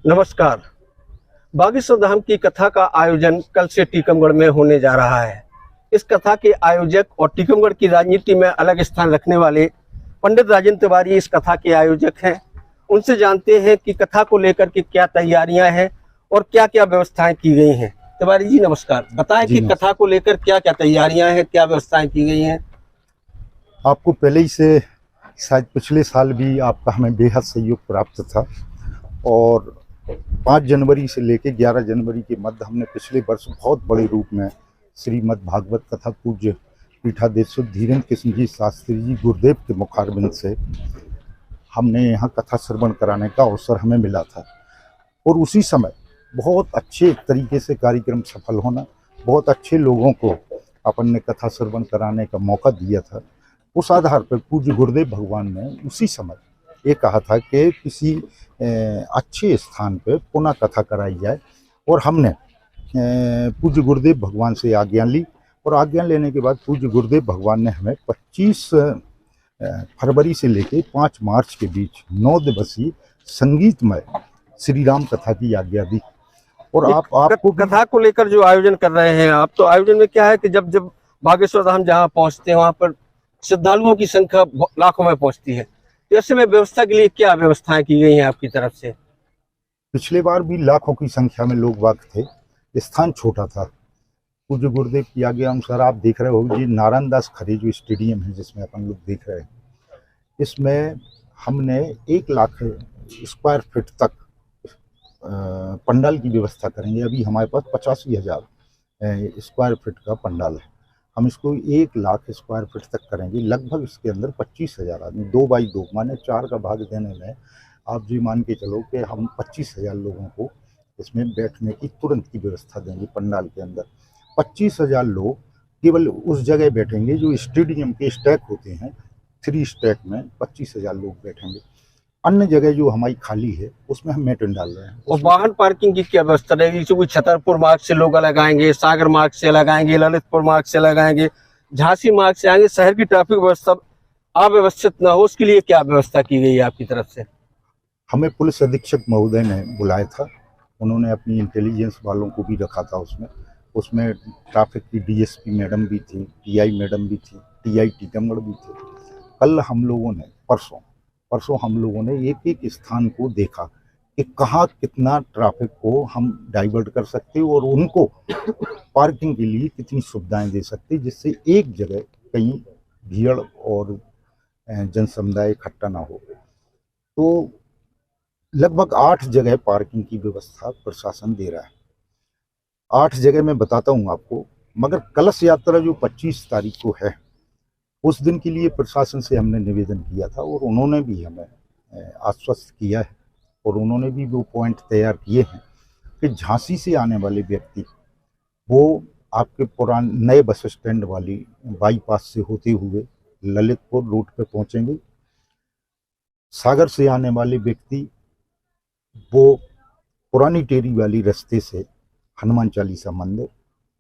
नमस्कार। बागेश्वर धाम की कथा का आयोजन कल से टीकमगढ़ में होने जा रहा है। इस कथा के आयोजक और टीकमगढ़ की राजनीति में अलग स्थान रखने वाले पंडित राजेंद्र तिवारी इस कथा के आयोजक हैं। उनसे जानते हैं कि कथा को लेकर के क्या तैयारियां हैं और क्या क्या व्यवस्थाएं की गई हैं। तिवारी जी नमस्कार। बताएं कि कथा को लेकर क्या क्या तैयारियां हैं, क्या व्यवस्थाएं की गई हैं। आपको पहले ही से शायद पिछले साल भी आपका हमें बेहद सहयोग प्राप्त था और 5 जनवरी से लेकर 11 जनवरी के मध्य हमने पिछले वर्ष बहुत बड़े रूप में श्रीमद् भागवत कथा पूज्य पीठाधीश्वर धीरेन्द्र कृष्ण जी शास्त्री जी गुरुदेव के मुखारबिंद से हमने यहाँ कथा श्रवण कराने का अवसर हमें मिला था और उसी समय बहुत अच्छे तरीके से कार्यक्रम सफल होना, बहुत अच्छे लोगों को अपन ने कथा श्रवण कराने का मौका दिया था। उस आधार पर पूज्य गुरुदेव भगवान ने उसी समय ये कहा था कि किसी अच्छे स्थान पर पुनः कथा कराई जाए और हमने पूज्य गुरुदेव भगवान से आज्ञा ली और आज्ञा लेने के बाद पूज्य गुरुदेव भगवान ने हमें 25 फरवरी से लेकर 5 मार्च के बीच 9 दिवसीय संगीतमय श्री राम कथा की आज्ञा दी। और आपको कथा को लेकर जो आयोजन कर रहे हैं आप, तो आयोजन में क्या है कि जब बागेश्वर धाम जहाँ पहुँचते हैं वहाँ पर श्रद्धालुओं की संख्या लाखों में पहुँचती है। ऐसे में व्यवस्था के लिए क्या व्यवस्थाएं की गई हैं आपकी तरफ से? पिछले बार भी लाखों की संख्या में लोग वाक़ थे, स्थान छोटा था। पूज्य गुरुदेव की आज्ञा अनुसार आप देख रहे हो जी नारायण दास खरे जो स्टेडियम है जिसमें अपन लोग देख रहे हैं, इसमें हमने 1 लाख स्क्वायर फीट तक पंडाल की व्यवस्था करेंगे। अभी हमारे पास 85,000 स्क्वायर फीट का पंडाल है। हम इसको 1 लाख स्क्वायर फीट तक करेंगे। लगभग इसके अंदर 25,000 आदमी 2 बाई 2 माने 4 का भाग देने में आप जी मान के चलो कि हम 25,000 लोगों को इसमें बैठने की तुरंत की व्यवस्था देंगे। पंडाल के अंदर 25,000 लोग केवल उस जगह बैठेंगे जो स्टेडियम के स्टैक होते हैं, 3 स्टैक में 25,000 लोग बैठेंगे। अन्य जगह जो हमारी खाली है उसमें हम मेटन डाल रहे हैं। और वाहन पार्किंग की क्या व्यवस्था रहेगी? कोई छतरपुर मार्ग से लोग लगाएंगे, सागर मार्ग से लगाएंगे, ललितपुर मार्ग से लगाएंगे, झांसी मार्ग से आएंगे, शहर की ट्रैफिक व्यवस्था अव्यवस्थित न हो उसके लिए क्या व्यवस्था की गई है आपकी तरफ से? हमें पुलिस अधीक्षक महोदय ने बुलाया था, उन्होंने अपनी इंटेलिजेंस वालों को भी रखा था उसमें ट्रैफिक की डीएसपी मैडम भी थी, टीआई मैडम भी थी, टीआई टीकमगढ़ भी थे। कल हम लोगों ने परसों हम लोगों ने एक स्थान को देखा कि कहाँ कितना ट्रैफिक को हम डाइवर्ट कर सकते और उनको पार्किंग के लिए कितनी सुविधाएं दे सकते जिससे एक जगह कहीं भीड़ और जन समुदाय इकट्ठा ना हो। तो लगभग 8 जगह पार्किंग की व्यवस्था प्रशासन दे रहा है। 8 जगह मैं बताता हूँ आपको, मगर कलश यात्रा जो 25 तारीख को है उस दिन के लिए प्रशासन से हमने निवेदन किया था और उन्होंने भी हमें आश्वस्त किया है और उन्होंने भी वो पॉइंट तैयार किए हैं कि झांसी से आने वाले व्यक्ति वो आपके पुराने नए बस स्टैंड वाली बाईपास से होते हुए ललितपुर रोड पे पहुंचेंगे। सागर से आने वाले व्यक्ति वो पुरानी टेरी वाली रास्ते से हनुमान चालीसा मंदिर,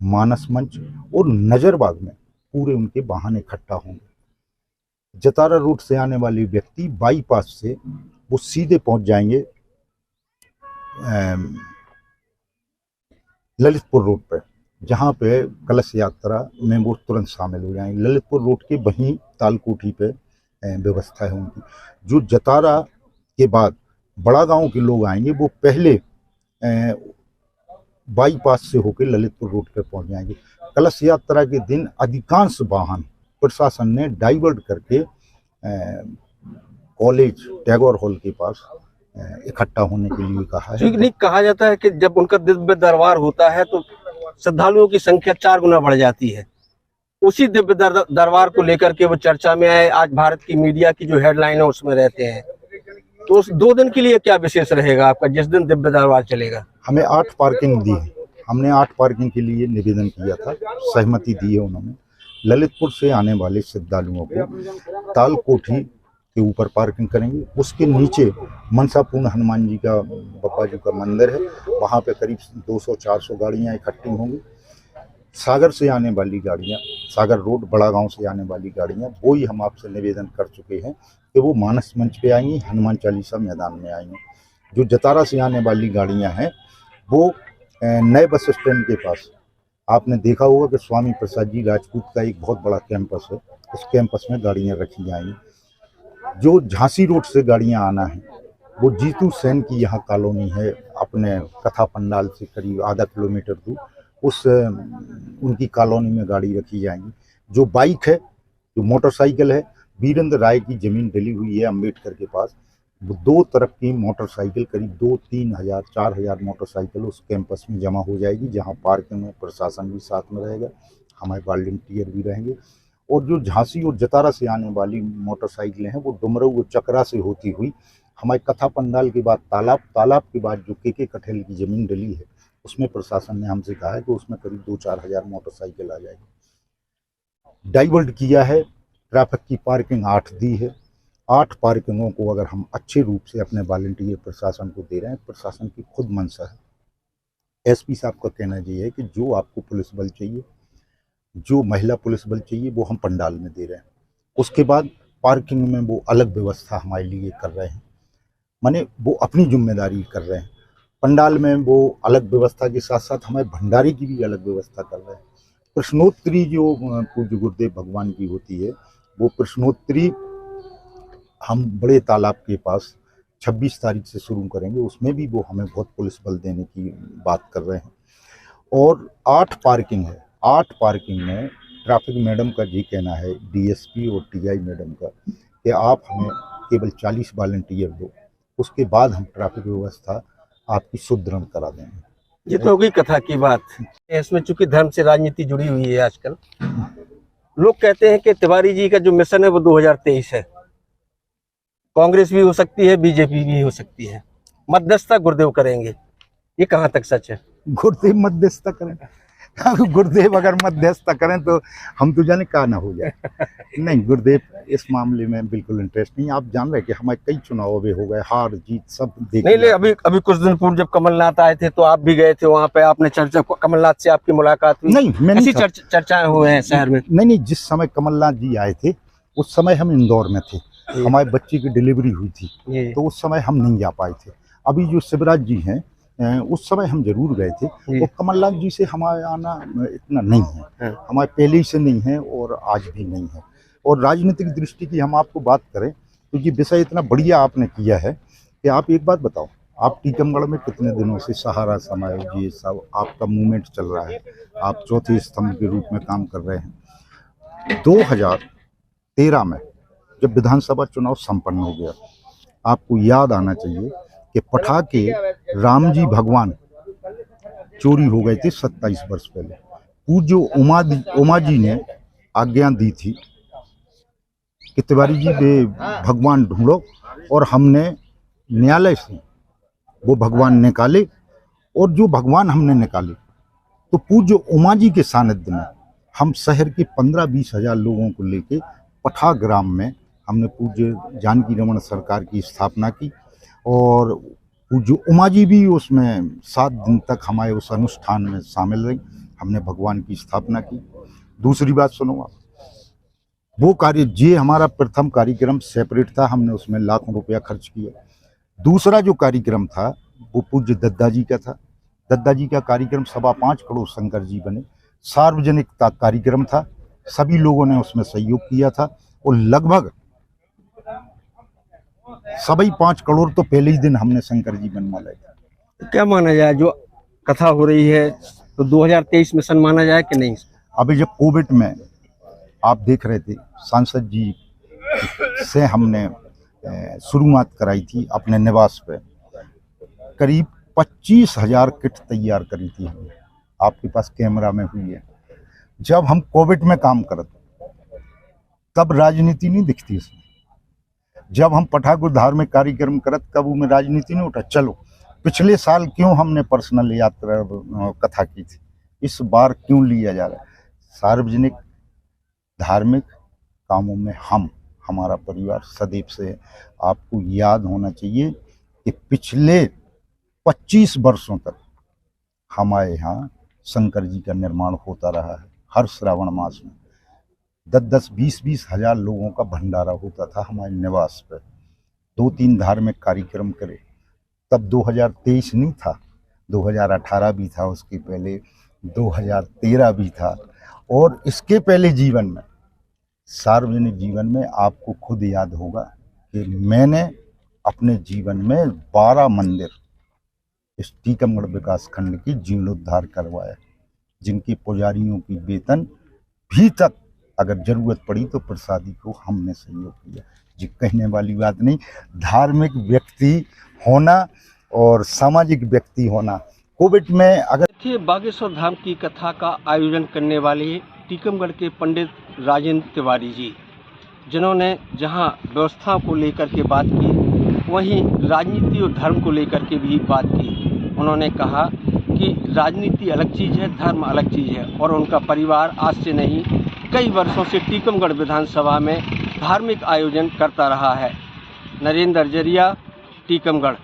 मानस मंच और नजरबाग में पूरे उनके वाहन इकट्ठा होंगे। जतारा रूट से आने वाले व्यक्ति बाईपास से वो सीधे पहुंच जाएंगे ललितपुर रोड पर, जहां पे कलश यात्रा में वो तुरंत शामिल हो जाएंगे। ललितपुर रोड के वहीं तालकोठी पे व्यवस्था है उनकी। जो जतारा के बाद बड़ा गांव के लोग आएंगे वो पहले बाईपास से होकर ललितपुर रोड पर पहुंच जाएंगे। कलश यात्रा के दिन अधिकांश वाहन प्रशासन ने डाइवर्ट करके कॉलेज टैगोर हॉल के पास इकट्ठा होने के लिए कहा है। पिकनिक कहा जाता है कि जब उनका दिव्य दरबार होता है तो श्रद्धालुओं की संख्या 4 गुना बढ़ जाती है। उसी दिव्य दरबार को लेकर के वो चर्चा में आए। आज भारत की मीडिया की जो हेडलाइन है उसमें रहते हैं। तो उस 2 दिन के लिए क्या विशेष रहेगा आपका जिस दिन दिव्य दरबार चलेगा? हमें 8 पार्किंग दी है। हमने 8 पार्किंग के लिए निवेदन किया था, सहमति दी है उन्होंने। ललितपुर से आने वाले श्रद्धालुओं को तालकोठी के ऊपर पार्किंग करेंगे। उसके नीचे मनसापूर्ण हनुमान जी का बप्पा जी का मंदिर है, वहाँ पे करीब 200-400 गाड़ियाँ इकट्ठी होंगी। सागर से आने वाली गाड़ियाँ, सागर रोड बड़ा गांव से आने वाली गाड़ियाँ, वो ही हम आपसे निवेदन कर चुके हैं कि वो मानस मंच पे आएंगी, हनुमान चालीसा मैदान में आएंगी। जो जतारा से आने वाली गाड़ियां हैं वो नए बस स्टैंड के पास, आपने देखा होगा कि स्वामी प्रसाद जी राजपूत का एक बहुत बड़ा कैंपस है, उस कैंपस में गाड़ियां रखी जाएंगी। जो झांसी रोड से गाड़ियां आना है वो जीतू सेन की यहाँ कॉलोनी है, अपने कथा पंडाल से करीब आधा किलोमीटर दूर, उस उनकी कॉलोनी में गाड़ी रखी जाएंगी। जो बाइक है, जो मोटरसाइकिल है, वीरेंद्र राय की ज़मीन डली हुई है अम्बेडकर के पास, वो दो तरफ की मोटरसाइकिल करीब 2-3 हज़ार 4 हज़ार मोटरसाइकिल उस कैंपस में जमा हो जाएगी, जहाँ पार्किंग में प्रशासन भी साथ में रहेगा, हमारे वॉलंटियर भी रहेंगे। और जो झांसी और जतारा से आने वाली मोटरसाइकिलें हैं वो डुमराव और चकरा से होती हुई हमारे कथा पंडाल के बाद तालाब के बाद जो के कठेल की ज़मीन डली है उसमें प्रशासन ने हमसे कहा है कि उसमें करीब 2-4 हज़ार मोटरसाइकिल आ जाएगी। डाइवर्ट किया है, ट्रैफिक की पार्किंग 8 दी है। 8 पार्किंगों को अगर हम अच्छे रूप से अपने वॉलंटियर प्रशासन को दे रहे हैं, प्रशासन की खुद मंशा है। एसपी साहब का कहना ये है कि जो आपको पुलिस बल चाहिए, जो महिला पुलिस बल चाहिए, वो हम पंडाल में दे रहे हैं। उसके बाद पार्किंग में वो अलग व्यवस्था हमारे लिए कर रहे हैं, माने वो अपनी जिम्मेदारी कर रहे हैं। पंडाल में वो अलग व्यवस्था के साथ साथ हमारे भंडारे की भी अलग व्यवस्था कर रहे हैं। प्रश्नोत्तरी जो पूज्य गुरुदेव भगवान की होती है, वो प्रश्नोत्तरी हम बड़े तालाब के पास 26 तारीख से शुरू करेंगे, उसमें भी वो हमें बहुत पुलिस बल देने की बात कर रहे हैं। और 8 पार्किंग है, 8 पार्किंग में ट्रैफिक मैडम का ये कहना है, डीएसपी और टीआई मैडम का, कि आप हमें केवल 40 वॉलंटियर दो, उसके बाद हम ट्रैफिक व्यवस्था आपकी सुदृढ़ करा देंगे। ये तो होगी कथा की बात। इसमें चूंकि धर्म से राजनीति जुड़ी हुई है आजकल, लोग कहते हैं कि तिवारी जी का जो मिशन है वो 2023 है, कांग्रेस भी हो सकती है, बीजेपी भी हो सकती है, मध्यस्थता गुरुदेव करेंगे, ये कहाँ तक सच है? गुरुदेव मध्यस्थता करें, गुरुदेव अगर मध्यस्थता करें तो हम तो जाने का ना हो जाए। नहीं, गुरुदेव इस मामले में बिल्कुल इंटरेस्ट नहीं। आप जान रहे हैं कि हमारे कई चुनाव भी हो गए, हार जीत सब देख नहीं, अभी कुछ दिन पूर्व जब कमलनाथ आए थे तो आप भी गए थे वहाँ पे, आपने चर्चा, कमलनाथ से आपकी मुलाकात हुई? नहीं, मैं ऐसी चर्चाएं हुए हैं शहर में? नहीं, जिस समय कमलनाथ जी आए थे उस समय हम इंदौर में थे, हमारे बच्चे की डिलीवरी हुई थी, तो उस समय हम नहीं जा पाए थे। अभी जो शिवराज जी हैं उस समय हम जरूर गए थे। और कमलनाथ जी से हमारे आना इतना नहीं है, हमारे पहले ही से नहीं है और आज भी नहीं है। और राजनीतिक दृष्टि की हम आपको बात करें तो ये विषय इतना बढ़िया आपने किया है कि आप एक बात बताओ, आप टीकमगढ़ में कितने दिनों से सहारा समाज ये सब आपका मूवमेंट चल रहा है, आप चौथे स्तंभ के रूप में काम कर रहे हैं। 2013 में जब विधानसभा चुनाव संपन्न हो गया, आपको याद आना चाहिए कि पटाखे राम जी भगवान चोरी हो गए थे 27 वर्ष पहले। पूज्य उमा जी ने आज्ञा दी थी कि तिवारी जी वे भगवान ढूंढो, और हमने न्यायालय से वो भगवान निकाले। और जो भगवान हमने निकाले तो पूज्य उमा जी के सानिध्य में हम शहर के 15-20 हज़ार लोगों को लेके पठा ग्राम में हमने पूज्य जानकी रमन सरकार की स्थापना की। और पूज्य उमा जी भी उसमें 7 दिन तक हमारे उस अनुष्ठान में शामिल रही, हमने भगवान की स्थापना की। दूसरी बात सुनो आप, वो कार्य ये हमारा प्रथम कार्यक्रम सेपरेट था, हमने उसमें लाखों रुपया खर्च किया। दूसरा जो कार्यक्रम था वो पूज्य दद्दा जी का था। दद्दा जी का कार्यक्रम 5.25 करोड़ शंकर जी बने, सार्वजनिक कार्यक्रम था, सभी लोगों ने उसमें सहयोग किया था। और लगभग सभी 5 करोड़ तो पहले ही दिन हमने शंकर जी बनवा लाए। क्या माना जाए, जो कथा हो रही है तो 2023 मिशन माना जाए कि नहीं? अभी जब कोविड में आप देख रहे थे, सांसद जी से हमने शुरुआत कराई थी अपने निवास पे, करीब 25,000 किट तैयार करी थी हमने, आपके पास कैमरा में हुई है। जब हम कोविड में काम करते तब राजनीति नहीं दिखती इसमें, जब हम पटाखा धार्मिक कार्यक्रम करत कब में राजनीति नहीं उठा। चलो पिछले साल क्यों हमने पर्सनल यात्रा कथा की थी, इस बार क्यों लिया जा रहा है? सार्वजनिक धार्मिक कामों में हमारा परिवार सदैव से, आपको याद होना चाहिए कि पिछले 25 वर्षों तक हमारे यहाँ शंकर जी का निर्माण होता रहा है। हर श्रावण मास में 10-10, 20-20 हज़ार लोगों का भंडारा होता था हमारे निवास पर। 2-3 धार्मिक कार्यक्रम करे तब 2023 नहीं था, 2018 भी था, उसके पहले 2013 भी था, और इसके पहले जीवन में, सार्वजनिक जीवन में आपको खुद याद होगा कि मैंने अपने जीवन में 12 मंदिर इस टीकमगढ़ विकास खंड की जीर्णोद्धार करवाया, जिनकी पुजारियों की वेतन भी तक अगर जरूरत पड़ी तो प्रसादी को हमने सहयोग किया। जी, कहने वाली बात नहीं, धार्मिक व्यक्ति होना और सामाजिक व्यक्ति होना। कोविड में अगर थे बागेश्वर धाम की कथा का आयोजन करने वाले टीकमगढ़ के पंडित राजेंद्र तिवारी जी, जिन्होंने जहां व्यवस्था को लेकर के बात की, वहीं राजनीति और धर्म को लेकर के भी बात की। उन्होंने कहा कि राजनीति अलग चीज़ है, धर्म अलग चीज़ है, और उनका परिवार आज से नहीं कई वर्षों से टीकमगढ़ विधानसभा में धार्मिक आयोजन करता रहा है। नरेंद्र जरिया, टीकमगढ़।